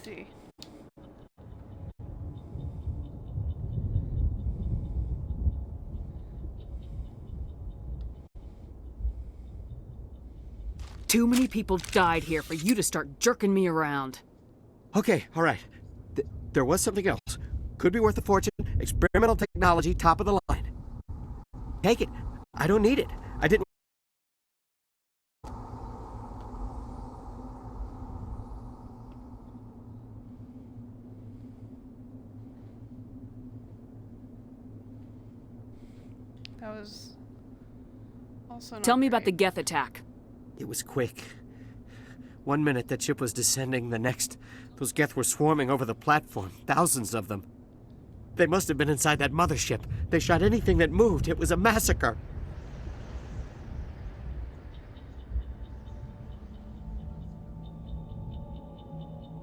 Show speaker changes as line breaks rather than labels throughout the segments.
see.
Too many people died here for you to start jerking me around.
Okay, all right. There was something else. Could be worth a fortune. Experimental technology, top of the line. Take it. I don't need it. I didn't...
That was also not
Tell me
great.
about the Geth attack.
It was quick. 1 minute that ship was descending, the next, those Geth were swarming over the platform. Thousands of them. They must have been inside that mothership. They shot anything that moved. It was a massacre.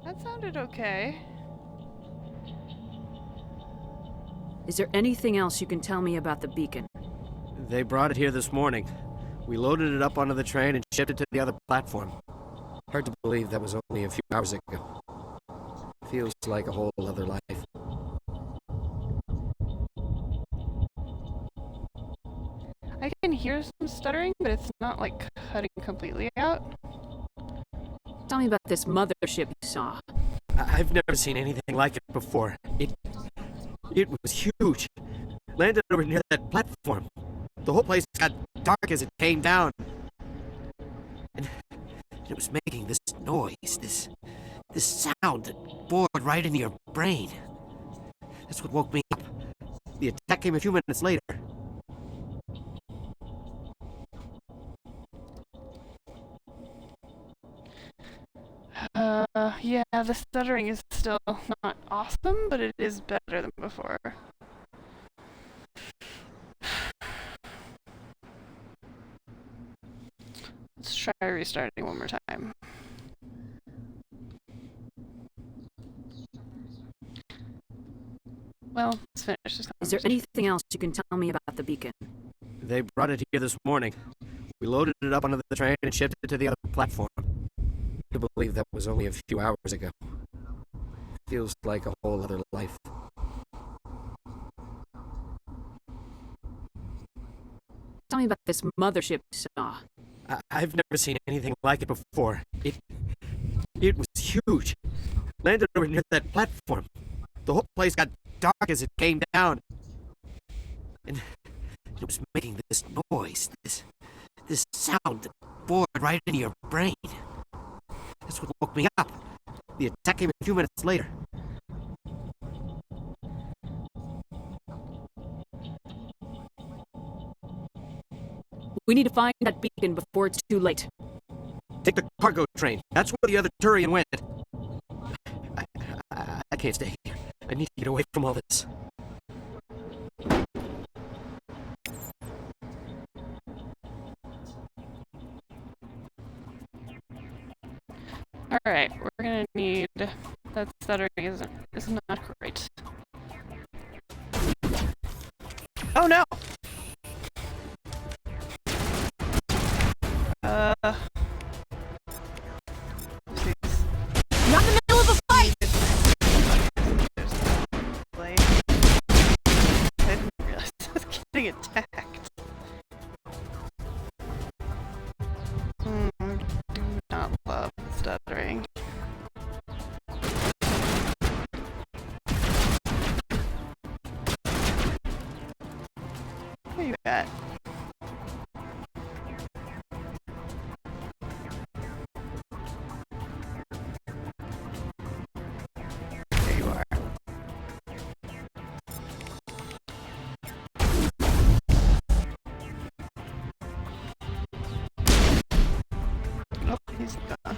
That sounded okay.
Is there anything else you can tell me about the beacon?
They brought it here this morning. We loaded it up onto the train and shipped it to the other platform. Hard to believe that was only a few hours ago. Feels like a whole other life.
I can hear some stuttering, but it's not like cutting completely out.
Tell me about this mothership you saw.
I've never seen anything like it before. It was huge. Landed over near that platform. The whole place got dark as it came down. And it was making this noise, this sound that bored right into your brain. That's what woke me up. The attack came a few minutes later.
Yeah, the stuttering is still not awesome, but it is better than before. Let's try restarting one more time. Well, let's finish this conversation.
Is there anything else you can tell me about the beacon?
They brought it here this morning. We loaded it up onto the train and shipped it to the other platform. To believe that was only a few hours ago. Feels like a whole other life.
Tell me about this mothership you saw.
I've never seen anything like it before. It was huge. Landed over near that platform. The whole place got dark as it came down. And it was making this noise, this sound that bored right into your brain. That's what woke me up. The attack came a few minutes later.
We need to find that beacon before it's too late.
Take the cargo train. That's where the other Turian went. I can't stay here. I need to get away from all this.
Alright, we're gonna need... That stuttering is not great. Oh no!
Not in the middle of a fight!
I didn't realize I was getting attacked. Do not love stuttering. Where you at? There you are. Oh, he's gone.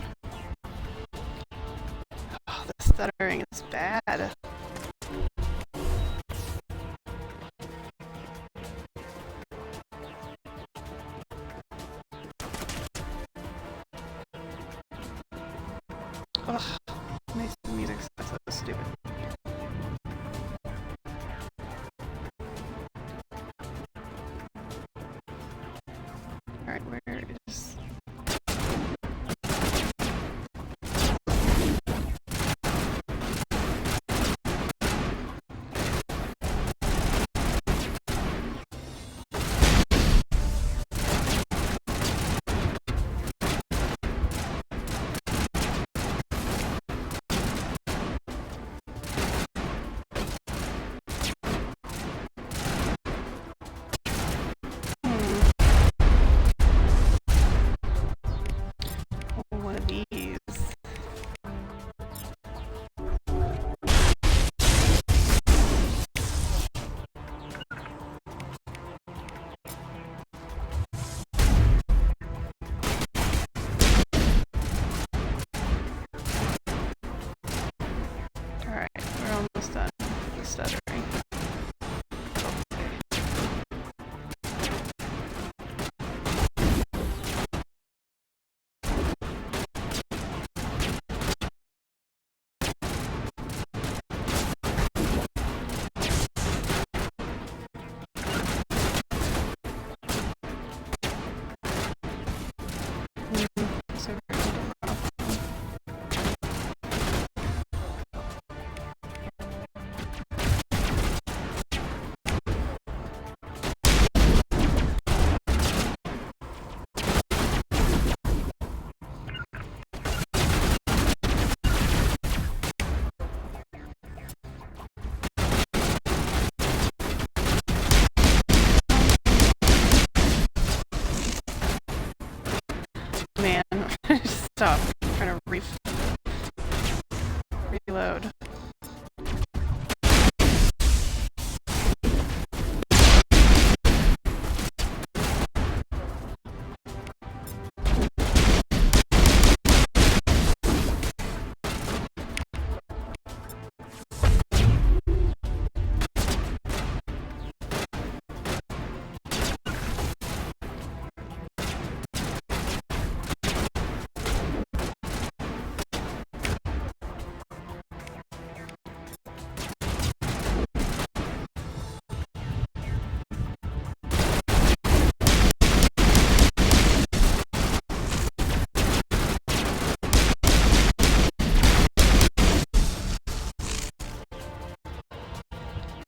Oh, the stuttering is bad. Ugh, makes the music sound so stupid. Alright, where is... man. Stop. I'm trying to reload.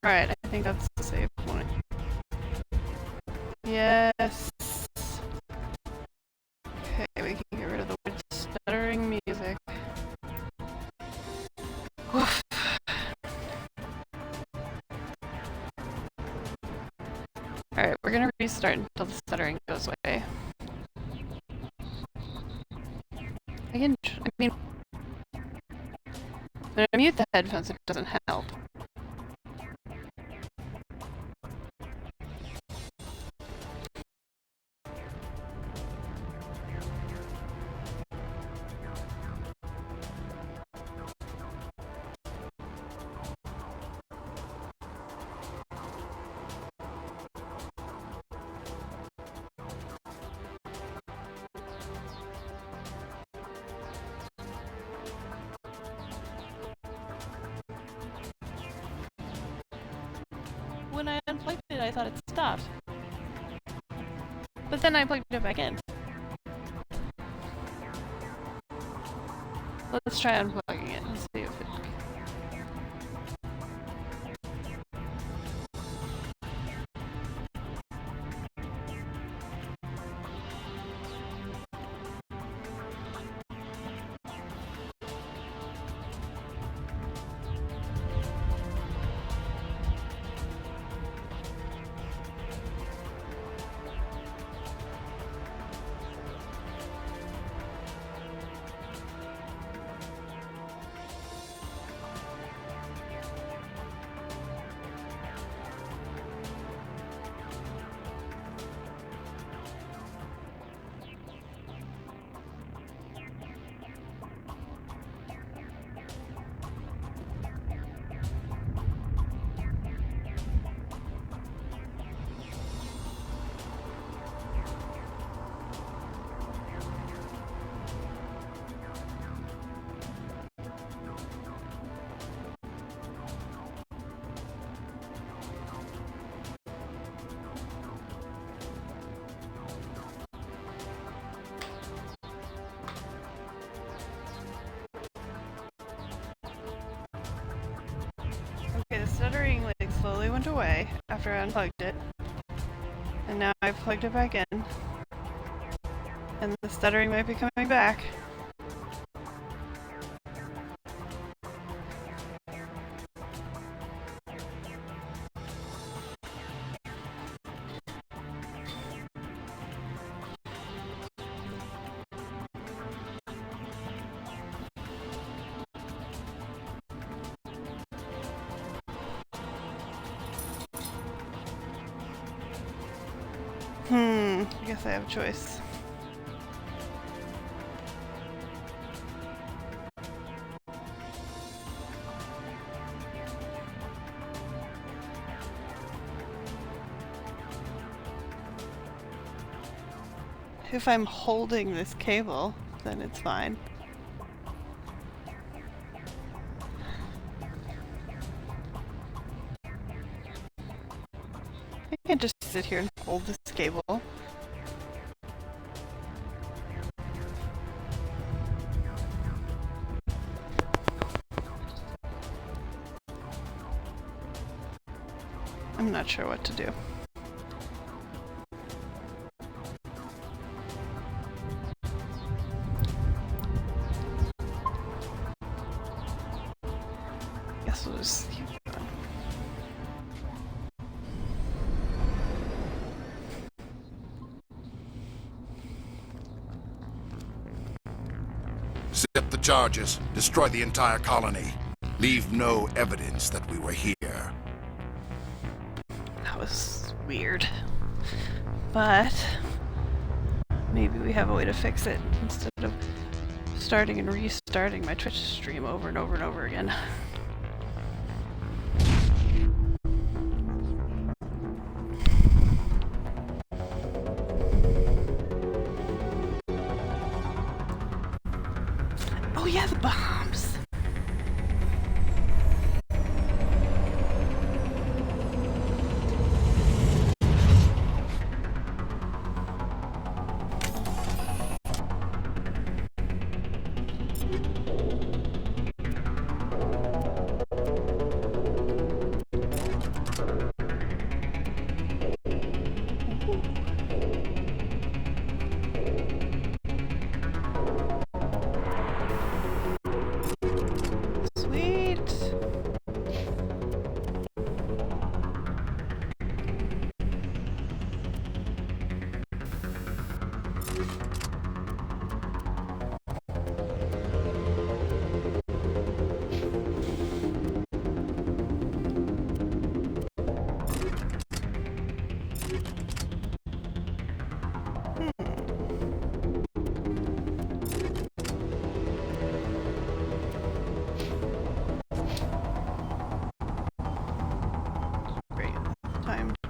Alright, I think that's the save point. Yes. Okay, we can get rid of the weird stuttering music. Woof. Alright, we're gonna restart until the stuttering goes away. I mean, when I mute the headphones, it doesn't help. When I unplugged it, I thought it stopped. But then I plugged it back in. Let's try unplugging it and see if it... Okay, the stuttering like slowly went away after I unplugged it. And now I've plugged it back in. And the stuttering might be coming back. I guess I have a choice. If I'm holding this cable, then it's fine. I can just sit here and hold this cable. I'm not sure what to do. Guess we'll just keep going.
charges. Destroy the entire colony. Leave no evidence that we were here.
That was weird. But maybe we have a way to fix it instead of starting and restarting my Twitch stream over and over and over again. Oh yeah, the bombs!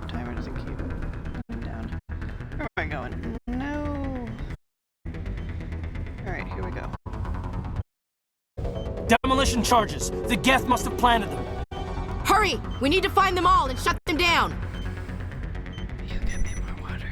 Timer doesn't keep going down. Where am I going? No. Alright, here we go.
Demolition charges. The Geth must have planted them.
Hurry! We need to find them all and shut them down!
You get me more water.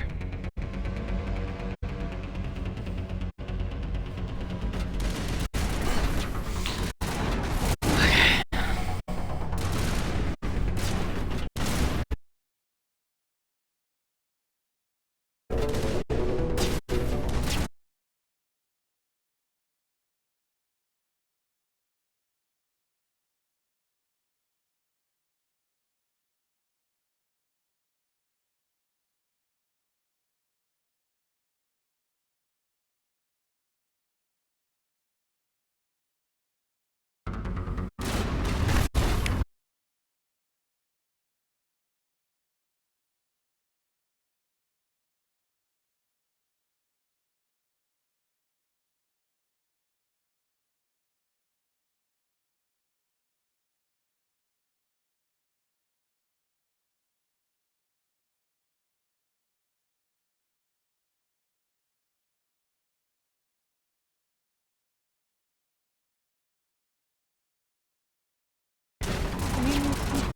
I mean,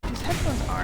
these headphones are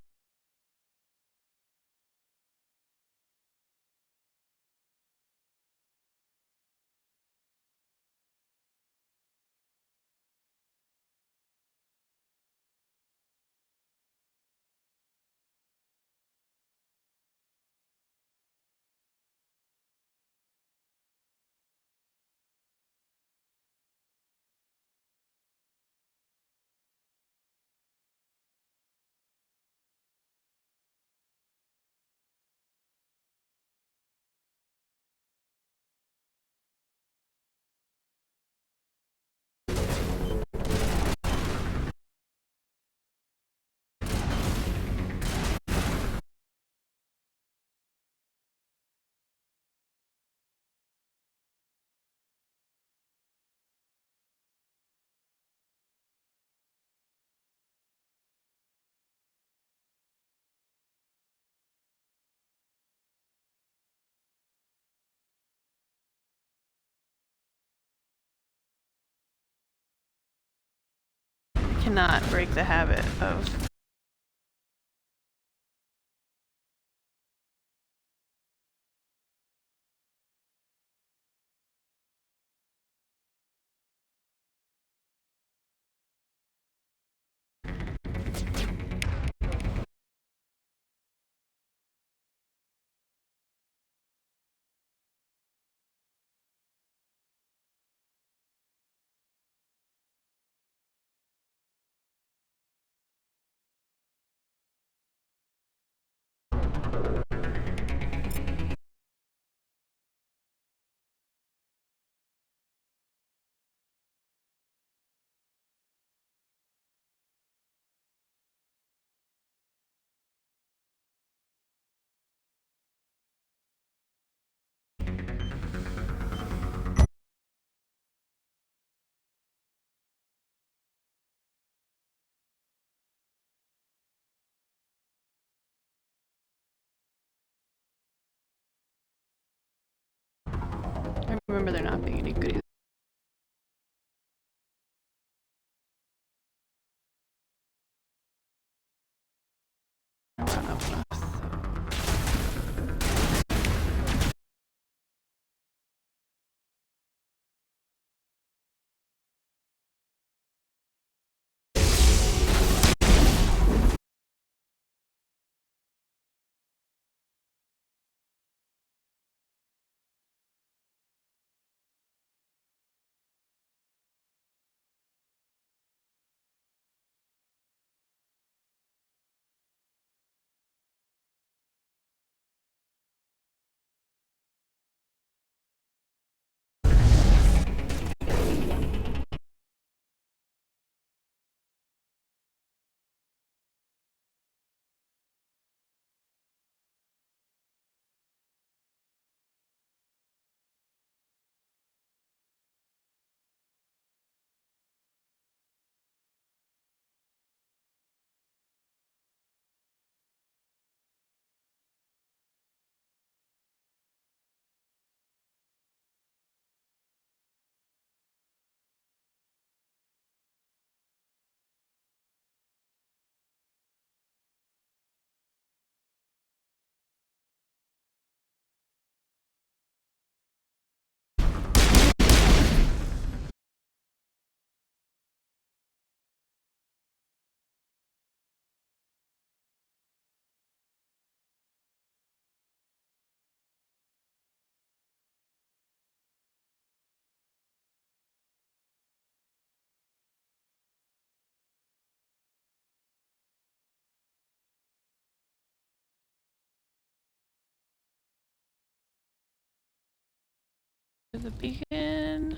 cannot break the habit of remember there not being any goodies. Not up enough, so. The beacon.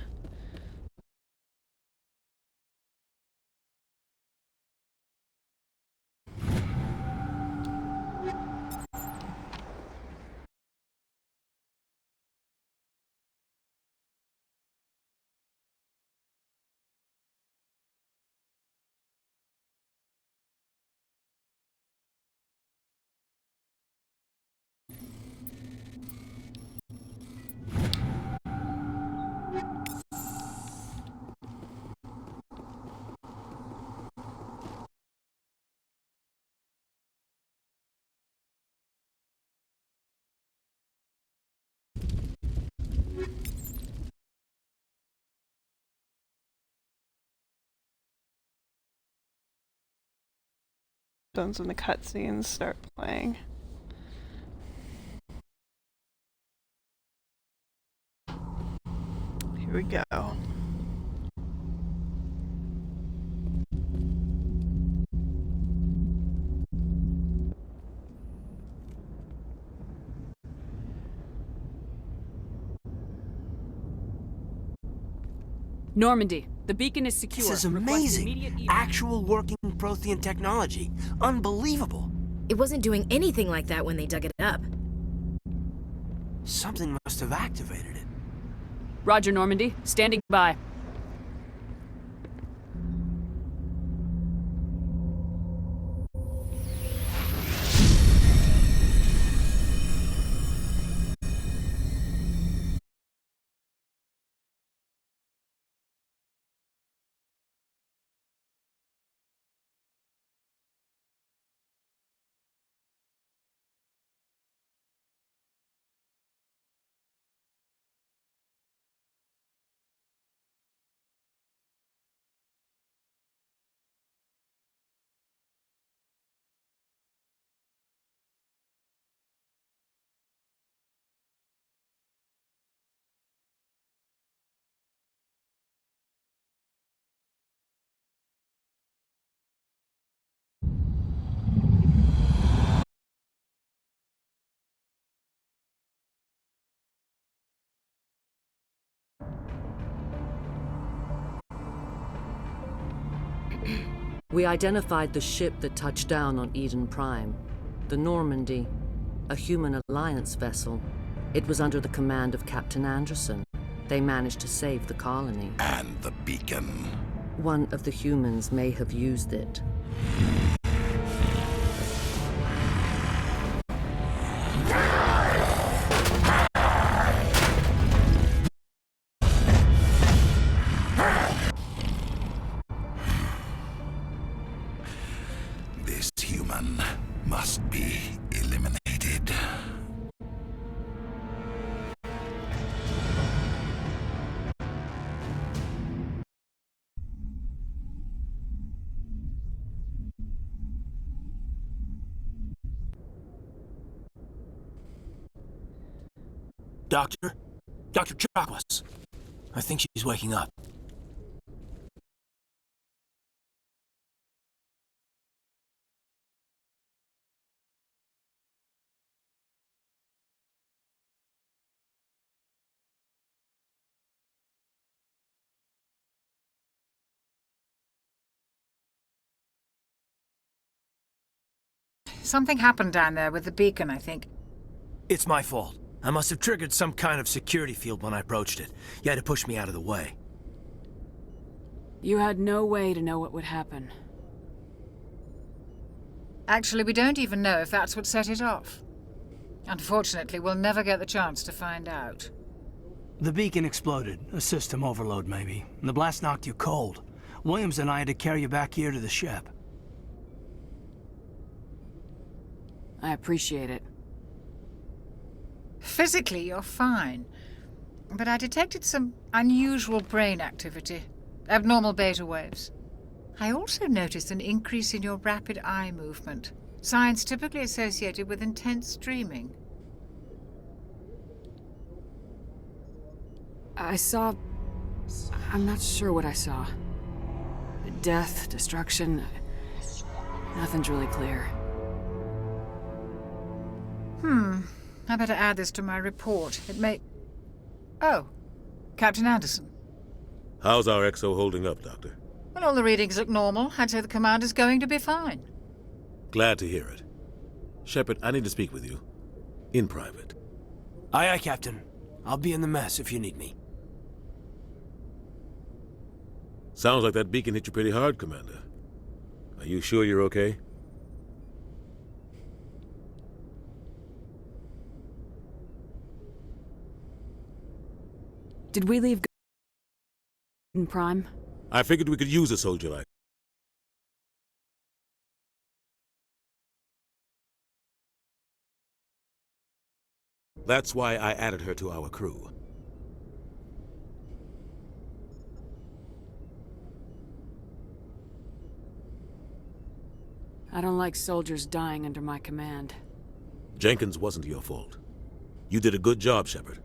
When the cutscenes start playing. Here we go.
Normandy, the beacon is secure.
This is
Request
amazing.
immediate
Actual working Prothean technology. Unbelievable.
It wasn't doing anything like that when they dug it up.
Something must have activated it.
Roger, Normandy. Standing by.
We identified the ship that touched down on Eden Prime, the Normandy, a human alliance vessel. It was under the command of Captain Anderson. They managed to save the colony.
And the beacon.
One of the humans may have used it.
demon must be eliminated.
Doctor? Dr. Chakwas. I think she's waking up.
Something happened down there with the beacon, I think.
It's my fault. I must have triggered some kind of security field when I approached it. You had to push me out of the way.
You had no way to know what would happen.
Actually, we don't even know if that's what set it off. Unfortunately, we'll never get the chance to find out.
The beacon exploded. A system overload, maybe. The blast knocked you cold. Williams and I had to carry you back here to the ship.
I appreciate it.
Physically, you're fine. But I detected some unusual brain activity. Abnormal beta waves. I also noticed an increase in your rapid eye movement. Signs typically associated with intense dreaming.
I saw... I'm not sure what I saw. Death, destruction... Nothing's really clear.
I better add this to my report. It may... Oh, Captain Anderson.
How's our XO holding up, Doctor?
Well, all the readings look normal. I'd say the commander's going to be fine.
Glad to hear it. Shepard, I need to speak with you. In private.
Aye, aye, Captain. I'll be in the mess if you need me.
Sounds like that beacon hit you pretty hard, Commander. Are you sure you're okay?
Did we leave in Prime?
I figured we could use a soldier like... That's why I added her to our crew.
I don't like soldiers dying under my command.
Jenkins wasn't your fault. You did a good job, Shepard.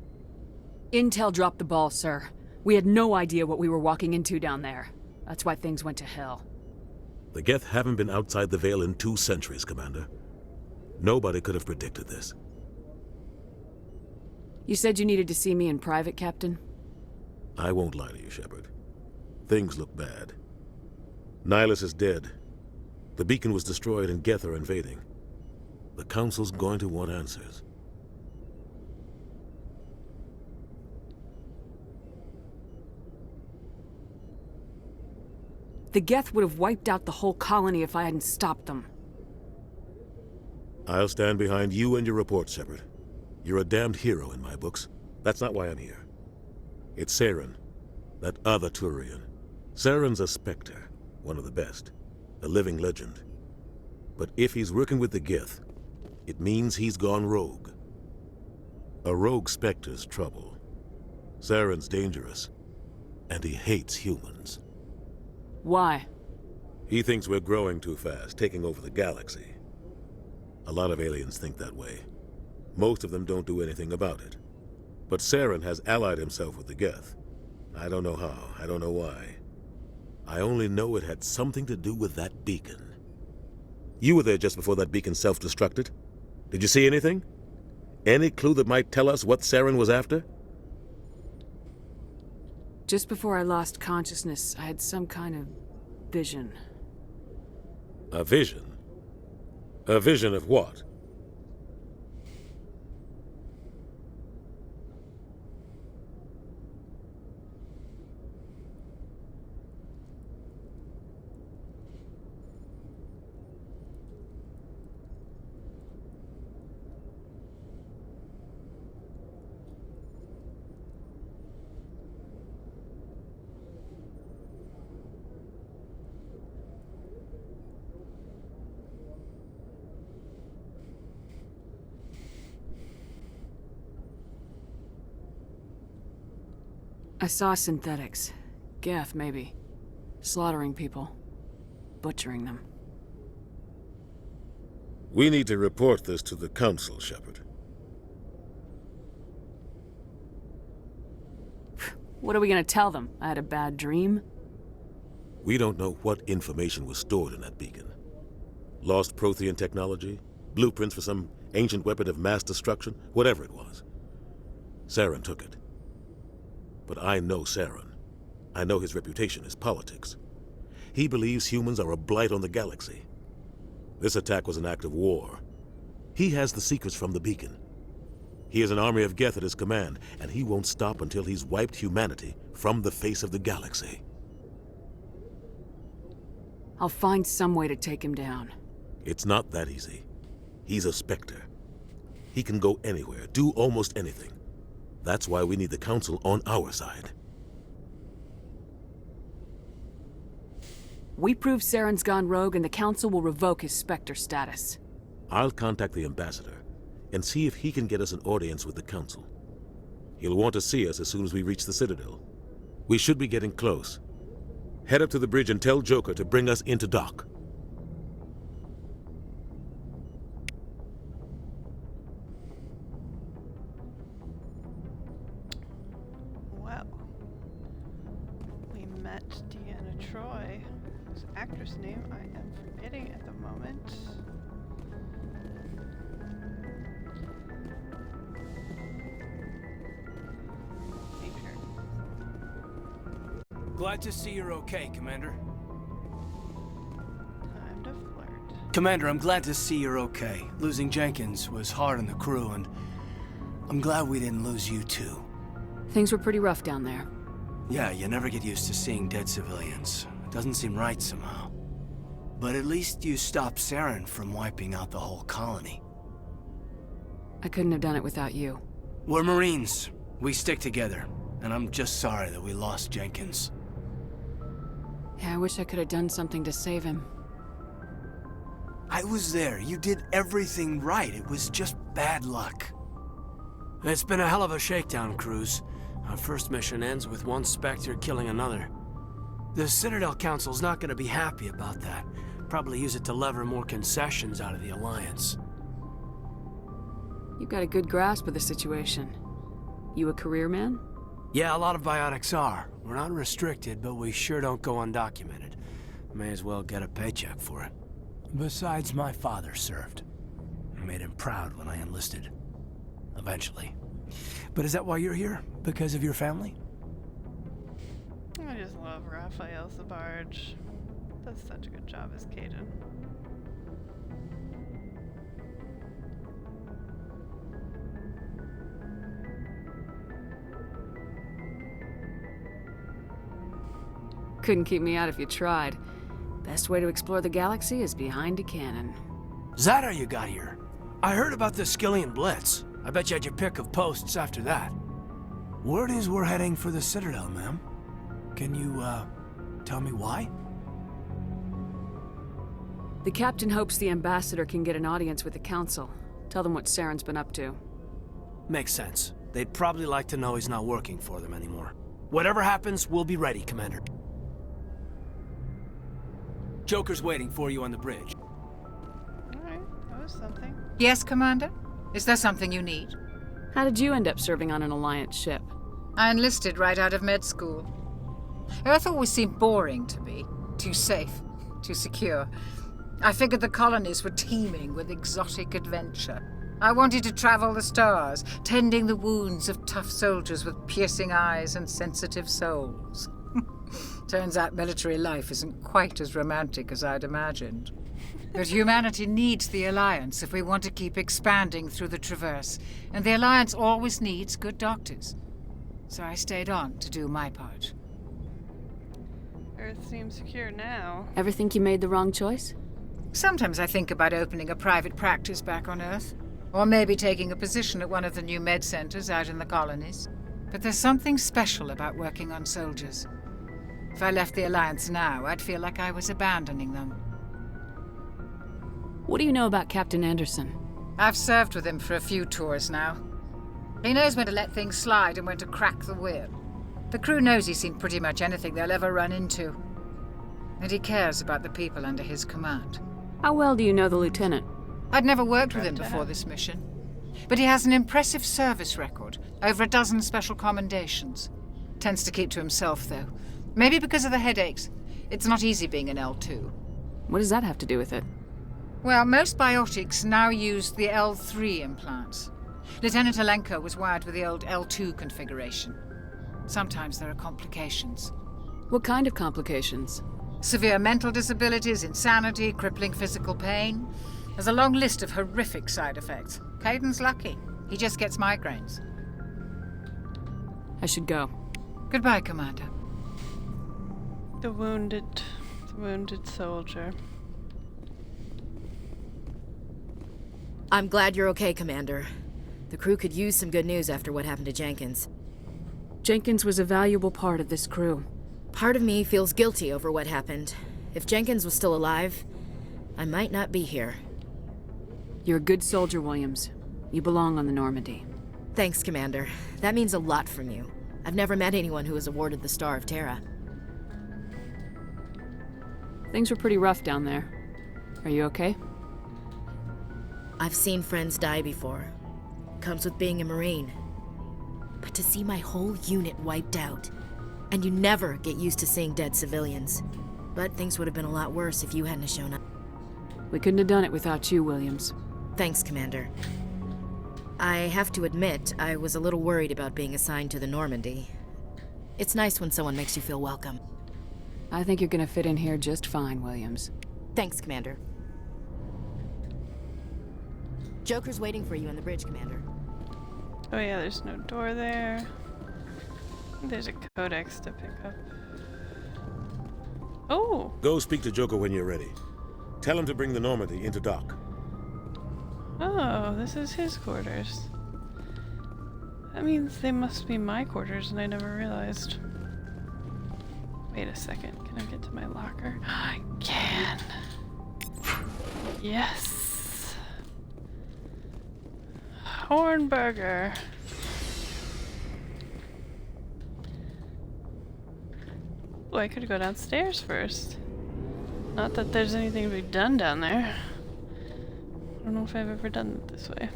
Intel dropped the ball, sir. We had no idea what we were walking into down there. That's why things went to hell.
The Geth haven't been outside the Veil in 2 centuries, Commander. Nobody could have predicted this.
You said you needed to see me in private, Captain?
I won't lie to you, Shepard. Things look bad. Nihilus is dead. The beacon was destroyed and Geth are invading. The Council's going to want answers.
The Geth would have wiped out the whole colony if I hadn't stopped them.
I'll stand behind you and your report, Shepard. You're a damned hero in my books. That's not why I'm here. It's Saren, that other Turian. Saren's a Spectre, one of the best. A living legend. But if he's working with the Geth, it means he's gone rogue. A rogue Spectre's trouble. Saren's dangerous, and he hates humans.
Why?
He thinks we're growing too fast, taking over the galaxy. A lot of aliens think that way. Most of them don't do anything about it. But Saren has allied himself with the Geth. I don't know how, I don't know why. I only know it had something to do with that beacon. You were there just before that beacon self-destructed. Did you see anything? Any clue that might tell us what Saren was after?
Just before I lost consciousness, I had some kind of vision.
A vision? A vision of what?
saw synthetics. Geth, maybe. Slaughtering people. Butchering them.
We need to report this to the Council, Shepard.
What are we gonna tell them? I had a bad dream?
We don't know what information was stored in that beacon. Lost Prothean technology? Blueprints for some ancient weapon of mass destruction? Whatever it was. Saren took it. But I know Saren. I know his reputation is politics. He believes humans are a blight on the galaxy. This attack was an act of war. He has the secrets from the beacon. He has an army of Geth at his command, and he won't stop until he's wiped humanity from the face of the galaxy.
I'll find some way to take him down.
It's not that easy. He's a Spectre. He can go anywhere, do almost anything. That's why we need the Council on our side.
We prove Saren's gone rogue and the Council will revoke his Spectre status.
I'll contact the Ambassador and see if he can get us an audience with the Council. He'll want to see us as soon as we reach the Citadel. We should be getting close. Head up to the bridge and tell Joker to bring us into dock.
Well, we met Deanna Troy, whose actress name I am forgetting at the moment. Matriarch.
Glad to see you're okay, Commander.
Time to flirt.
Commander, I'm glad to see you're okay. Losing Jenkins was hard on the crew, and I'm glad we didn't lose you too.
Things were pretty rough down there.
Yeah, you never get used to seeing dead civilians. It doesn't seem right somehow. But at least you stopped Saren from wiping out the whole colony.
I couldn't have done it without you.
We're Marines. We stick together. And I'm just sorry that we lost Jenkins.
Yeah, I wish I could have done something to save him.
I was there. You did everything right. It was just bad luck. It's been a hell of a shakedown, Cruz. Our first mission ends with one Spectre killing another. The Citadel Council's not going to be happy about that. Probably use it to lever more concessions out of the Alliance.
You've got a good grasp of the situation. You a career man?
Yeah, a lot of biotics are. We're not restricted, but we sure don't go undocumented. May as well get a paycheck for it. Besides, my father served. I made him proud when I enlisted. Eventually. But is that why you're here? Because of your family?
I just love Raphael Sbarge. Does such a good job as Kaidan.
Couldn't keep me out if you tried. Best way to explore the galaxy is behind a cannon.
Is that how you got here? I heard about the Skillian Blitz. I bet you had your pick of posts after that. Word is we're heading for the Citadel, ma'am. Can you, tell me why?
The captain hopes the ambassador can get an audience with the council. Tell them what Saren's been up to.
Makes sense. They'd probably like to know he's not working for them anymore. Whatever happens, we'll be ready, Commander. Joker's waiting for you on the bridge.
Alright, that was something.
Yes, Commander? Is there something you need?
How did you end up serving on an Alliance ship?
I enlisted right out of med school. Earth always seemed boring to me. Too safe, too secure. I figured the colonies were teeming with exotic adventure. I wanted to travel the stars, tending the wounds of tough soldiers with piercing eyes and sensitive souls. Turns out military life isn't quite as romantic as I'd imagined. But humanity needs the Alliance if we want to keep expanding through the Traverse, and the Alliance always needs good doctors. So I stayed on to do my part.
Earth seems secure now.
Ever think you made the wrong choice?
Sometimes I think about opening a private practice back on Earth, or maybe taking a position at one of the new med centers out in the colonies. But there's something special about working on soldiers. If I left the Alliance now, I'd feel like I was abandoning them.
What do you know about Captain Anderson?
I've served with him for a few tours now. He knows when to let things slide and when to crack the whip. The crew knows he's seen pretty much anything they'll ever run into. And he cares about the people under his command.
How well do you know the lieutenant?
I'd never worked with him before this mission. But he has an impressive service record, over 12 special commendations. Tends to keep to himself, though. Maybe because of the headaches. It's not easy being an L2.
What does that have to do with it?
Well, most biotics now use the L3 implants. Lieutenant Alenko was wired with the old L2 configuration. Sometimes there are complications.
What kind of complications?
Severe mental disabilities, insanity, crippling physical pain. There's a long list of horrific side effects. Kaidan's lucky. He just gets migraines.
I should go.
Goodbye, Commander.
The wounded soldier.
I'm glad you're okay, Commander. The crew could use some good news after what happened to Jenkins.
Jenkins was a valuable part of this crew.
Part of me feels guilty over what happened. If Jenkins was still alive, I might not be here.
You're a good soldier, Williams. You belong on the Normandy.
Thanks, Commander. That means a lot from you. I've never met anyone who was awarded the Star of Terra.
Things were pretty rough down there. Are you okay?
I've seen friends die before. Comes with being a Marine. But to see my whole unit wiped out, and you never get used to seeing dead civilians. But things would have been a lot worse if you hadn't shown up.
We couldn't have done it without you, Williams.
Thanks, Commander. I have to admit, I was a little worried about being assigned to the Normandy. It's nice when someone makes you feel welcome.
I think you're gonna fit in here just fine, Williams.
Thanks, Commander. Joker's waiting for you on the bridge, Commander.
Oh yeah, there's no door there. There's a codex to pick up. Oh!
Go speak to Joker when you're ready. Tell him to bring the Normandy into dock.
Oh, this is his quarters. That means they must be my quarters and I never realized. Wait a second, can I get to my locker? I can! Yes! Hornburger! Oh, I could go downstairs first. Not that there's anything to be done down there. I don't know if I've ever done it this way.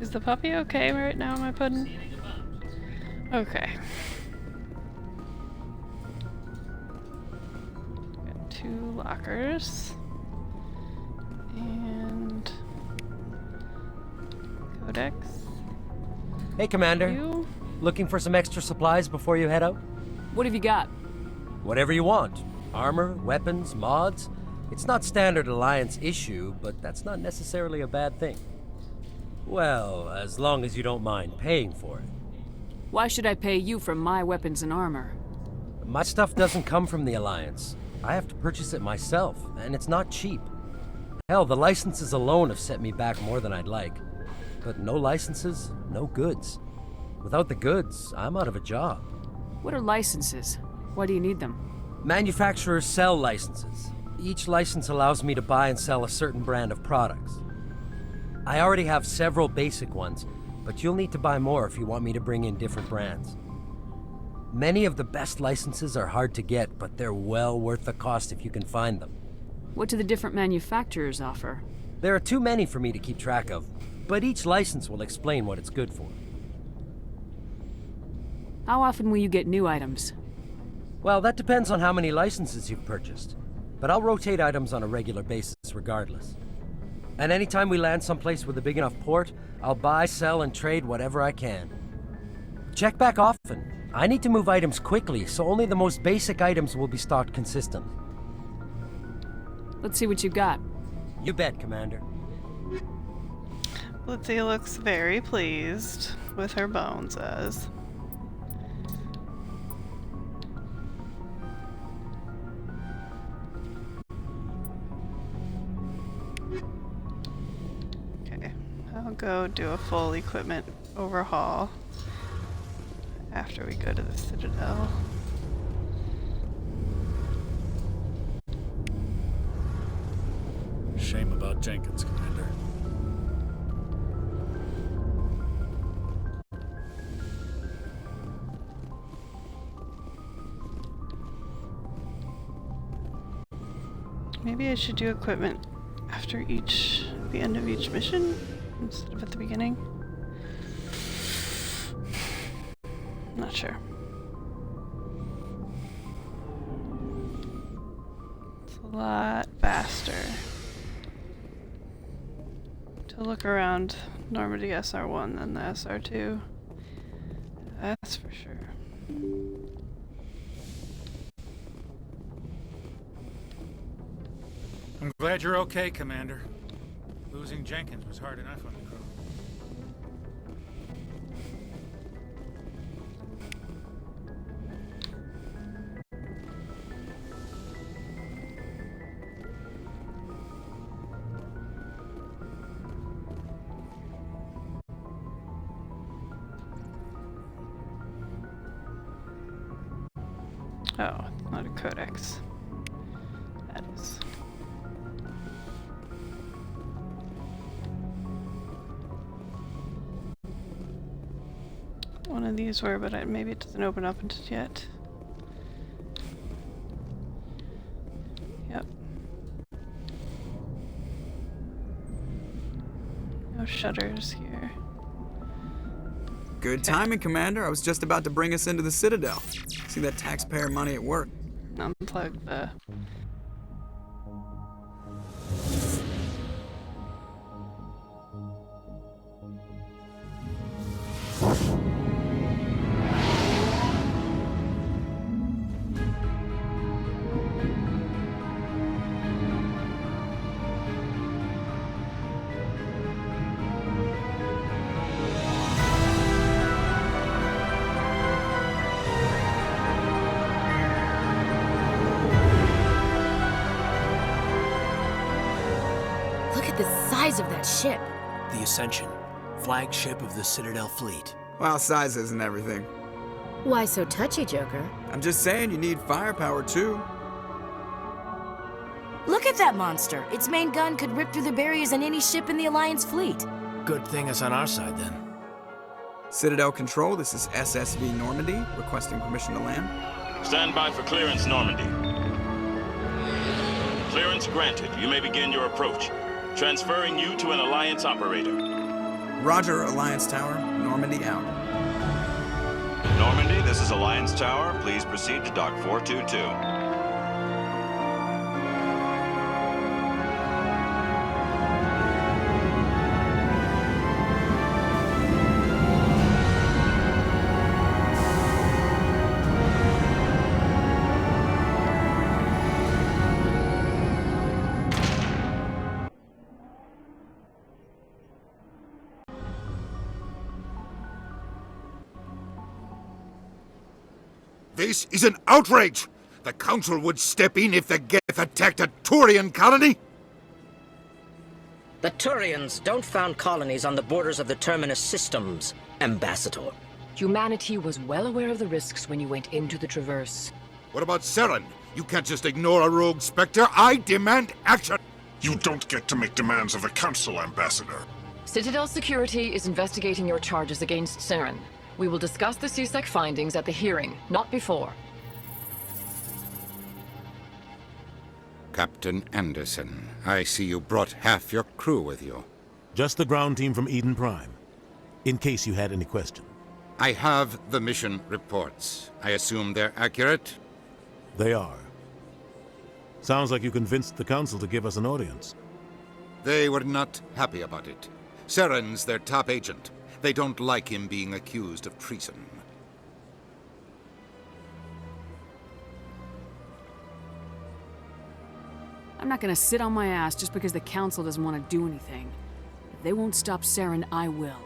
Is the puppy okay right now, my puddin'? Okay. Got 2 lockers. And codex.
Hey, Commander.
You?
Looking for some extra supplies before you head out?
What have you got?
Whatever you want. Armor, weapons, mods. It's not standard Alliance issue, but that's not necessarily a bad thing. Well, as long as you don't mind paying for it.
Why should I pay you for my weapons and armor?
My stuff doesn't come from the Alliance. I have to purchase it myself, and it's not cheap. Hell, the licenses alone have set me back more than I'd like. But no licenses, no goods. Without the goods, I'm out of a job.
What are licenses? Why do you need them?
Manufacturers sell licenses. Each license allows me to buy and sell a certain brand of products. I already have several basic ones, but you'll need to buy more if you want me to bring in different brands. Many of the best licenses are hard to get, but they're well worth the cost if you can find them.
What do the different manufacturers offer?
There are too many for me to keep track of, but each license will explain what it's good for.
How often will you get new items?
Well, that depends on how many licenses you've purchased, but I'll rotate items on a regular basis regardless. And anytime we land someplace with a big enough port, I'll buy, sell, and trade whatever I can. Check back often. I need to move items quickly, so only the most basic items will be stocked consistently.
Let's see what you got.
You bet, Commander.
Blitzy looks very pleased with her bones as. Okay, I'll go do a full equipment overhaul after we go to the Citadel.
Jenkins, Commander.
Maybe I should do equipment after the end of each mission instead of at the beginning. Not sure. It's a lot faster to look around Normandy SR1 than the SR2. That's for sure.
I'm glad you're okay, Commander. Losing Jenkins was hard enough on the crew.
Oh, not a codex. That is. One of these were, but maybe it doesn't open up yet. Yep. No shutters here.
Good timing, Commander. I was just about to bring us into the Citadel. See that taxpayer money at work.
Unplug the...
Of that ship.
The Ascension, flagship of the Citadel fleet.
Well, size isn't everything.
Why so touchy, Joker?
I'm just saying you need firepower too.
Look at that monster. Its main gun could rip through the barriers in any ship in the Alliance fleet.
Good thing it's on our side then.
Citadel Control, this is SSV Normandy, requesting permission to land.
Stand by for clearance, Normandy. Clearance granted. You may begin your approach. Transferring you to an Alliance operator.
Roger, Alliance Tower. Normandy out.
Normandy, this is Alliance Tower. Please proceed to Dock 422.
This is an outrage! The Council would step in if the Geth attacked a Turian colony?
The Turians don't found colonies on the borders of the Terminus systems, Ambassador.
Humanity was well aware of the risks when you went into the Traverse.
What about Saren? You can't just ignore a rogue Spectre. I demand action!
You don't get to make demands of the Council, Ambassador.
Citadel Security is investigating your charges against Saren. We will discuss the CSEC findings at the hearing, not before.
Captain Anderson, I see you brought half your crew with you.
Just the ground team from Eden Prime, in case you had any question.
I have the mission reports. I assume they're accurate?
They are. Sounds like you convinced the Council to give us an audience.
They were not happy about it. Saren's their top agent. They don't like him being accused of treason.
I'm not gonna sit on my ass just because the Council doesn't want to do anything. If they won't stop Saren, I will.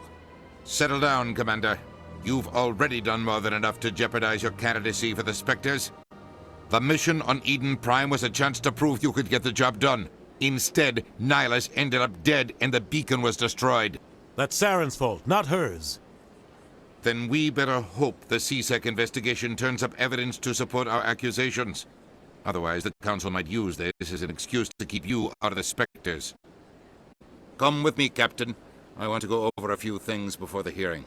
Settle down, Commander. You've already done more than enough to jeopardize your candidacy for the Spectres. The mission on Eden Prime was a chance to prove you could get the job done. Instead, Nihilus ended up dead and the beacon was destroyed.
That's Saren's fault, not hers.
Then we better hope the CSEC investigation turns up evidence to support our accusations. Otherwise, the Council might use this as an excuse to keep you out of the Spectres. Come with me, Captain. I want to go over a few things before the hearing.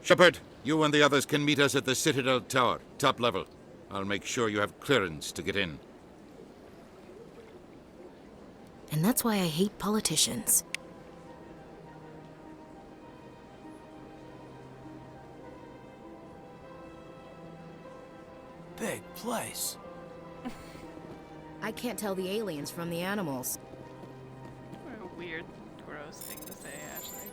Shepard, you and the others can meet us at the Citadel Tower, top level. I'll make sure you have clearance to get in.
And that's why I hate politicians.
Big place.
I can't tell the aliens from the animals.
What a weird, gross thing to say, Ashley.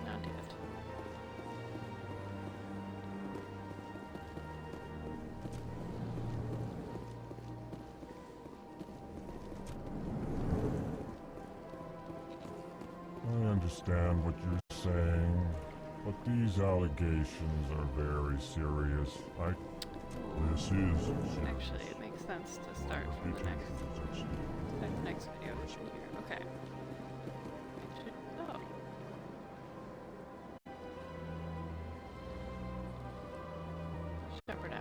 Not yet.
I understand what you're saying, but these allegations are very serious. This is serious.
Actually, it makes sense to start from the next video from here. Okay. Oh. Shepard